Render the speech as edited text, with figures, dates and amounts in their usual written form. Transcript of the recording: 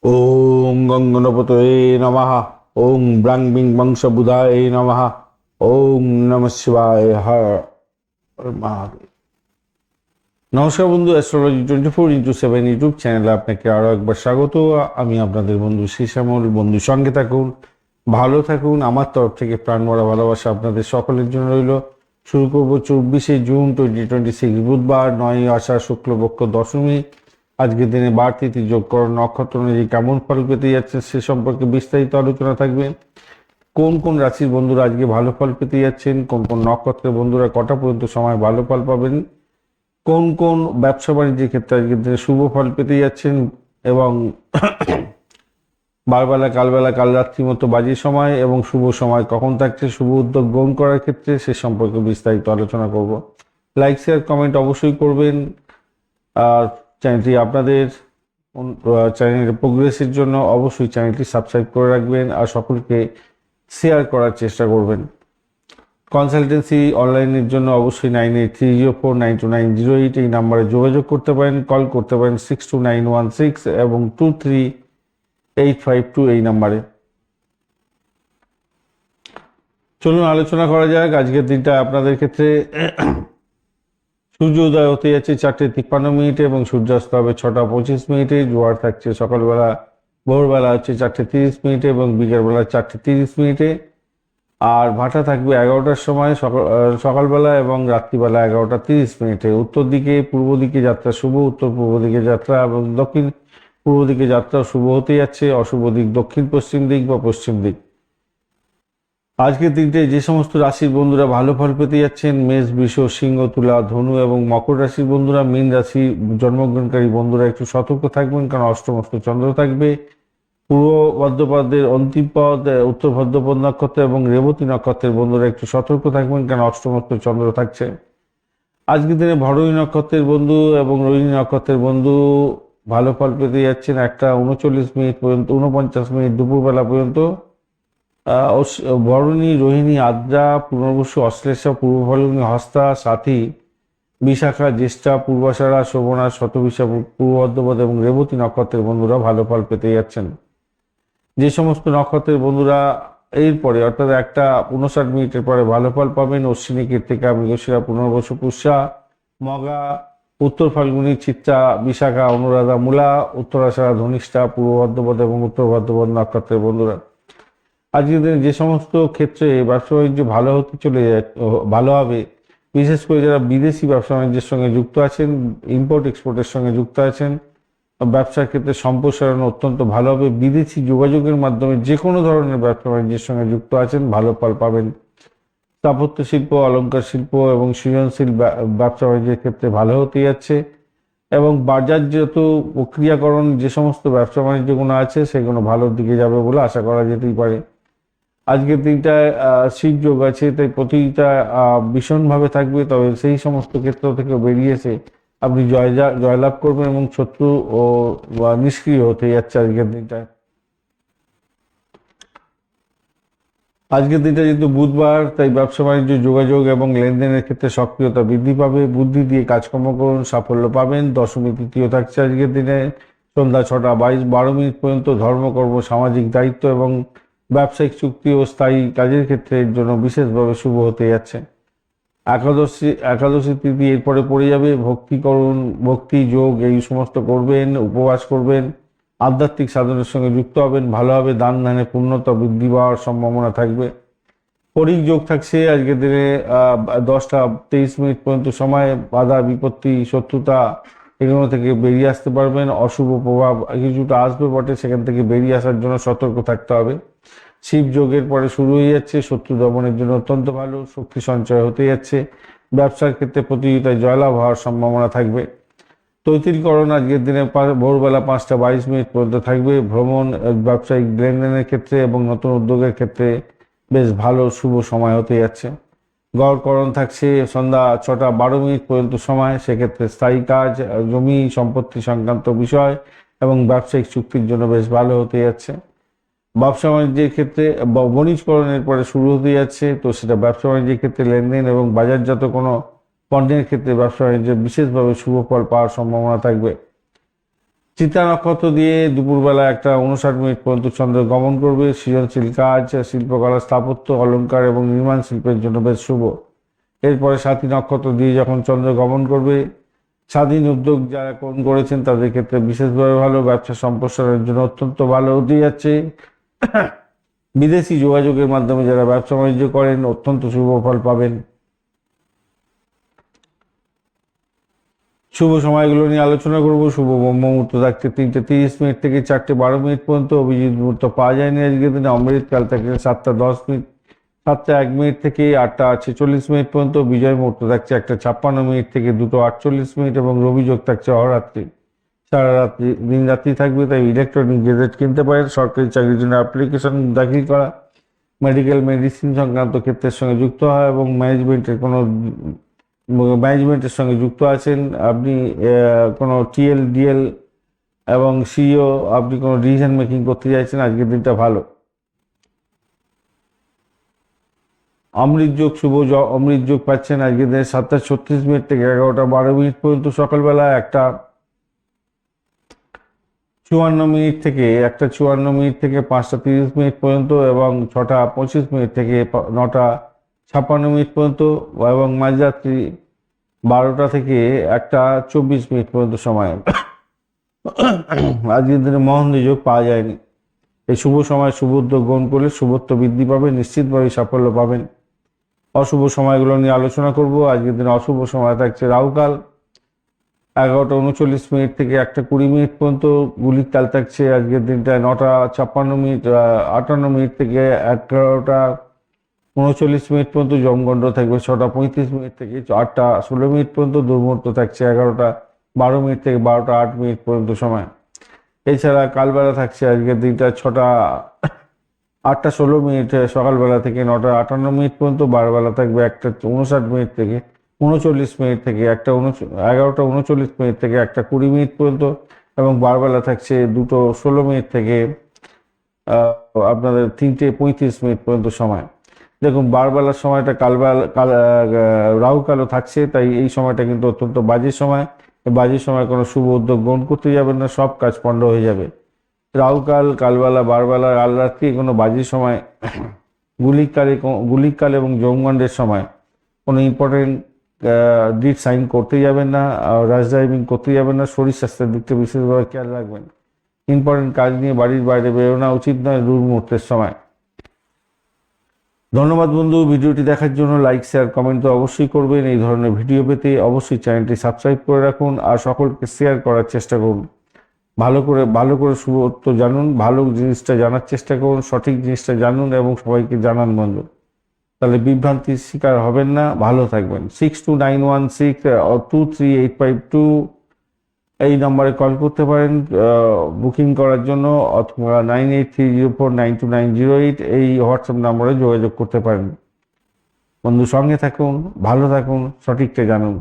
ওং গঙ্গনপতয়ে নমঃ। ওং ব্রাং বিং বংশ বুধায় নমঃ। ওং নমঃ শিবায়। হর মহাদেব। নমস্কার বন্ধু, অ্যাস্ট্রোলজি 24x7 ইউটিউব চ্যানেলে আপনাকে আরও একবার স্বাগত। আমি আপনাদের বন্ধু শ্যামল। বন্ধু সঙ্গে থাকুন, ভালো থাকুন। আমার তরফ থেকে প্রাণ ভরা ভালোবাসা আপনাদের সকলের জন্য রইল। শুরু করবো 24শে জুন 2026 বুধবার, 9ই আষাঢ় শুক্লপক্ষ দশমী। আজকের দিনে বার তিথি যোগকরণ নক্ষত্র অনুযায়ী কেমন ফল পেতে যাচ্ছে সে সম্পর্কে বিস্তারিত আলোচনা থাকবে। কোন কোন রাশির বন্ধুরা আজকে ভালো ফল পেতে যাচ্ছেন, কোন কোন নক্ষত্রের বন্ধুরা কটা পর্যন্ত সময় ভালো ফল পাবেন, কোন কোন ব্যবসা বাণিজ্যের ক্ষেত্রে আজকের দিনে শুভ ফল পেতে যাচ্ছেন, এবং বারবেলা কালবেলা কাল রাত্রি মতো বাজে সময় এবং শুভ সময় কখন থাকছে শুভ উদ্যোগ গ্রহণ করার ক্ষেত্রে সে সম্পর্কে বিস্তারিত আলোচনা করব। লাইক শেয়ার কমেন্ট অবশ্যই করবেন। আর চ্যানেলটি আপনাদের চ্যানেলের প্রোগ্রেসের জন্য অবশ্যই চ্যানেলটি সাবস্ক্রাইব করে রাখবেন আর সকলকে শেয়ার করার চেষ্টা করবেন। কনসালটেন্সি অনলাইনের জন্য অবশ্যই 9830492908 এই নাম্বারে যোগাযোগ করতে পারেন, কল করতে পারেন 62916 এবং 23852 এই নাম্বারে। চলুন আলোচনা করা যাক। আজকের দিনটা আপনাদের ক্ষেত্রে সূর্য উদয় হতে যাচ্ছে 4:53 এবং সূর্যাস্ত হবে 6:25। জোয়ার থাকছে সকালবেলা ভোরবেলা হচ্ছে 4:30 এবং বিকেলবেলা 4:30। আর ভাটা থাকবে 11টার সময় সকালবেলা এবং রাত্রিবেলা 11:30। উত্তর দিকে পূর্ব দিকে যাত্রা শুভ, উত্তর পূর্ব দিকে যাত্রা এবং দক্ষিণ পূর্ব দিকে যাত্রা শুভ হতে যাচ্ছে। অশুভ দিক দক্ষিণ পশ্চিম দিক বা পশ্চিম দিক। আজকের দিনটি যে সমস্ত রাশির বন্ধুরা ভালো ফল পেতে যাচ্ছেন, মেষ, বৃষ, সিংহ, তুলা, ধনু এবং মকর রাশির বন্ধুরা, মীন রাশি জন্মগ্রহণকারী বন্ধুরা একটু সতর্ক থাকবেন, কারণ অষ্টমস্ত চন্দ্র থাকবে। পূর্ব ভদ্রপদের অন্তিম পদ, উত্তর ভদ্রপদ নক্ষত্র এবং রেবতী নক্ষত্রের বন্ধুরা একটু সতর্ক থাকবেন, কারণ অষ্টমস্ত চন্দ্র থাকছে। আজকের দিনে ভরণী নক্ষত্রের বন্ধু এবং রোহিণী নক্ষত্রের বন্ধু ভালো ফল পেতে যাচ্ছেন 1:39 পর্যন্ত, 49 দুপুরবেলা পর্যন্ত। ভরণী, রোহিণী, আদ্রা, পুনর্বসু, অশ্লেষা, পূর্ব ফাল্গুনী, হস্তা, সাথী, বিশাখা, জ্যেষ্ঠা, পূর্বাষাঢ়া, শোভনা, শতবিশা, পূর্ব ভদ্রপদ এবং রেবতী নক্ষত্রের বন্ধুরা ভালো ফল পেতে যাচ্ছেন। যে সমস্ত নক্ষত্রের বন্ধুরা এরপরে অর্থাৎ 1:59 পরে ভালো ফল পাবেন, অশ্বিনী, কৃত্তিকা, মৃগশিরা, পুনর্বসু, পুষ্যা, মগা, উত্তর ফাল্গুনী, চিত্রা, বিশাখা, অনুরাধা, মূলা, উত্তরাষাঢ়া, ধনিষ্ঠা, পূর্ব ভদ্রপদ এবং উত্তর ভদ্রপদ নক্ষত্রের বন্ধুরা আজকের দিনে যে সমস্ত ক্ষেত্রে ব্যবসা বাণিজ্য ভালো হবে, বিশেষ করে যারা বিদেশি ব্যবসা বাণিজ্যের সঙ্গে যুক্ত আছেন, ইম্পোর্ট এক্সপোর্টের সঙ্গে যুক্ত আছেন, ব্যবসার ক্ষেত্রে সম্প্রসারণ অত্যন্ত ভালো হবে। বিদেশি যোগাযোগের মাধ্যমে যে কোনো ধরনের ব্যবসা বাণিজ্যের সঙ্গে যুক্ত আছেন ভালো ফল পাবেন। স্থাপত্য শিল্প, অলংকার শিল্প এবং সৃজনশীল ব্যবসা বাণিজ্যের ক্ষেত্রে ভালো হতে যাচ্ছে এবং বাজারজাত প্রক্রিয়াকরণ যে সমস্ত ব্যবসা বাণিজ্যগুলো আছে সেগুলো ভালোর দিকে যাবে বলে আশা করা যেতেই পারে। আজকের দিনটায় শিব যোগ আছে, তাই প্রতিটা ভীষণভাবে থাকবে, তবে সেই সমস্ত ক্ষেত্র থেকে বেরিয়ে এসে আপনি জয়লাভ করবেন এবং শত্রু ও নিষ্ক্রিয় হতে যাচ্ছে আজকের দিনটায়। আজকের দিনটা যেহেতু বুধবার, তাই ব্যবসা বাণিজ্য, যোগাযোগ এবং লেনদেনের ক্ষেত্রে সক্রিয়তা বৃদ্ধি পাবে। বুদ্ধি দিয়ে কাজকর্ম করুন, সাফল্য পাবেন। দশমী তৃতীয় থাকছে আজকের দিনে সন্ধ্যা 6:22 পর্যন্ত। ধর্মকর্ম, সামাজিক দায়িত্ব এবং ব্যবসায়িক চুক্তি ও স্থায়ী কাজের ক্ষেত্রে এর জন্য বিশেষভাবে শুভ হতে যাচ্ছে। একাদশী তিথি এরপরে পড়ে যাবে। ভক্তি করুন, ভক্তি যোগ এই সমস্ত করবেন, উপবাস করবেন, আধ্যাত্মিক সাধনের সঙ্গে যুক্ত হবেন, ভালোভাবে দান ধ্যানে পূর্ণতা বৃদ্ধি পাওয়ার সম্ভাবনা থাকবে। পরিক যোগ থাকছে আজকের দিনে 10:23 পর্যন্ত সময়। বাধা বিপত্তি শত্রুতা এগুলো থেকে বেরিয়ে আসতে পারবেন। অশুভ প্রভাব কিছুটা আসবে বটে, সেখান থেকে বেরিয়ে আসার জন্য সতর্ক থাকতে হবে। শিব যোগের পরে শুরু হয়ে যাচ্ছে, শত্রু দমনের জন্য অত্যন্ত ভালো, শক্তি সঞ্চয় হতে যাচ্ছে। ব্যবসার ক্ষেত্রে প্রতিযোগিতায় জয়লাভ হওয়ার সম্ভাবনা থাকবে। তৈতিলকরণ আজকের দিনে ভোরবেলা 5:22 পর্যন্ত থাকবে। ভ্রমণ, ব্যবসায়িক লেনদেনের ক্ষেত্রে এবং নতুন উদ্যোগের ক্ষেত্রে বেশ ভালো শুভ সময় হতে যাচ্ছে। গড়করণ থাকছে সন্ধ্যা 6:12 পর্যন্ত সময়, সেক্ষেত্রে স্থায়ী কাজ, জমি সম্পত্তি সংক্রান্ত বিষয় এবং ব্যবসায়িক চুক্তির জন্য বেশ ভালো হতে যাচ্ছে। ব্যবসা বাণিজ্যের ক্ষেত্রে বণিজকরণের পরে শুরু হতে যাচ্ছে, তো সেটা ব্যবসা বাণিজ্যের ক্ষেত্রে লেনদেন এবং বাজারজাত কোনো পণ্যের ক্ষেত্রে ব্যবসা বাণিজ্যে বিশেষভাবে শুভ ফল পাওয়ার সম্ভাবনা থাকবে। চিত্রা নক্ষত্র দিয়ে দুপুরবেলা 1:59 পর্যন্ত চন্দ্র গমন করবে। সৃজনশীল কাজ, শিল্পকলা, স্থাপত্য, অলংকার এবং নির্মাণ শিল্পের জন্য বেশ শুভ। এরপরে সাথী নক্ষত্র দিয়ে যখন চন্দ্র গমন করবে, স্বাধীন উদ্যোগ যারা করেছেন তাদের ক্ষেত্রে বিশেষভাবে ভালো। ব্যবসা সম্প্রসারণের জন্য অত্যন্ত ভালো হতে যাচ্ছে। বিদেশি যোগাযোগের মাধ্যমে যারা ব্যবসা বাণিজ্য করেন অত্যন্ত শুভ ফল পাবেন। শুভ সময়গুলো নিয়ে আলোচনা করব। শুভ ব্রহ্ম মুহূর্ত থাকছে 3:30 থেকে 4:12 পর্যন্ত। অভিজিৎ মুহূর্ত পাওয়া যায়নি আজকের দিনে। অমৃতকাল থাকছে 7:10, 7:01 থেকে 8:46 পর্যন্ত। বিজয় মুহূর্ত থাকছে 1:56 থেকে 2:48 এবং রবি যোগ থাকছে অহরাত্রি। সারা রাত্রি দিন রাত্রি থাকবে, তাই ইলেকট্রনিক গেজেট কিনতে পারেন। সরকারি চাকরির জন্য অ্যাপ্লিকেশন দাখিল করা, মেডিকেল মেডিসিন সংক্রান্ত ক্ষেত্রের সঙ্গে যুক্ত হয় এবং ম্যানেজমেন্টের সঙ্গে যুক্ত আছেন আপনি, কোনো টিএল ডিএল এবং সিইও আপনি কোনো ডিসিশন মেকিং করতে চাইছেন, আজকের দিনটা ভালো। অমৃত যোগ শুভ অমৃত যোগ পাচ্ছেন আজকের দিনে 7:36 থেকে 11:12 পর্যন্ত। সকালবেলা 1:54 থেকে 5:30 পর্যন্ত এবং 6:25 থেকে 9:56 পর্যন্ত এবং মাঝরাত্রি 12টা থেকে 1:24 পর্যন্ত সময়। আজকের দিনে মহন্দ যোগ পাওয়া যায়নি। এই শুভ সময় শুভ উদ্যোগ গ্রহণ করলে শুভত্ব বৃদ্ধি পাবে, নিশ্চিতভাবে সাফল্য পাবেন। অশুভ সময়গুলো নিয়ে আলোচনা করব। আজকের দিনে অশুভ সময় থাকছে রাহুকাল 11:39 থেকে 1:20 পর্যন্ত। গুলিক কাল থাকছে আজকের দিনটায় 9:58 থেকে 11:39 পর্যন্ত। জমগণ্ড থাকবে 6:35 থেকে 8:16 পর্যন্ত। দুর্মুহূর্ত থাকছে 11:12 থেকে 12:08 পর্যন্ত সময়। এছাড়া কালবেলা থাকছে আজকের দিনটা 8:16 সকালবেলা থেকে 9:58 পর্যন্ত। বারবেলা থাকবে 1:59 থেকে 39 থেকে 11:39 থেকে 1:20 পর্যন্ত এবং বারবেলা থাকছে 2:16 থেকে আপনাদের 3:35 পর্যন্ত সময়। দেখুন, বারবেলার সময়টা রাহুকালও থাকছে, তাই এই সময়টা কিন্তু অত্যন্ত বাজে সময়। বাজে সময় কোনো শুভ উদ্যোগ গ্রহণ করতে যাবেন না, সব কাজ পণ্ড হয়ে যাবে। রাহুকাল, কালবেলা, বারবেলা, কাল রাত্রি কোনো বাজে সময়। গুলিকাল এবং যমগণ্ডের সময় কোনো ইম্পর্টেন্ট ডিট সাইন করতে যাবেন না, রাশ ড্রাইভিং করতে যাবেন না। শরীর স্বাস্থ্যের দিকটা বিশেষভাবে খেয়াল রাখবেন। ইম্পর্টেন্ট কাজ নিয়ে বাড়ির বাইরে বেরোনো উচিত নয় দুর্মুহূর্তের সময়। ধন্যবাদ বন্ধু, ভিডিওটি দেখার জন্য। লাইক, শেয়ার, কমেন্ট তো অবশ্যই করবেন। এই ধরনের ভিডিও পেতে অবশ্যই চ্যানেলটি সাবস্ক্রাইব করে রাখুন আর সকলকে শেয়ার করার চেষ্টা করুন। ভালো করে শুভত্ব জানুন, ভালো জিনিসটা জানার চেষ্টা করুন, সঠিক জিনিসটা জানুন এবং সবাইকে জানান বন্ধু। তাহলে বিভ্রান্তির শিকার হবেন না, ভালো থাকবেন। 6291623852 এই নম্বরে কল করতে পারেন বুকিং করার জন্য, অথবা 9830492908 এই হোয়াটসঅ্যাপ নম্বরে যোগাযোগ করতে পারেন। বন্ধু, সঙ্গে থাকুন, ভালো থাকুন, সঠিকটা জানুন।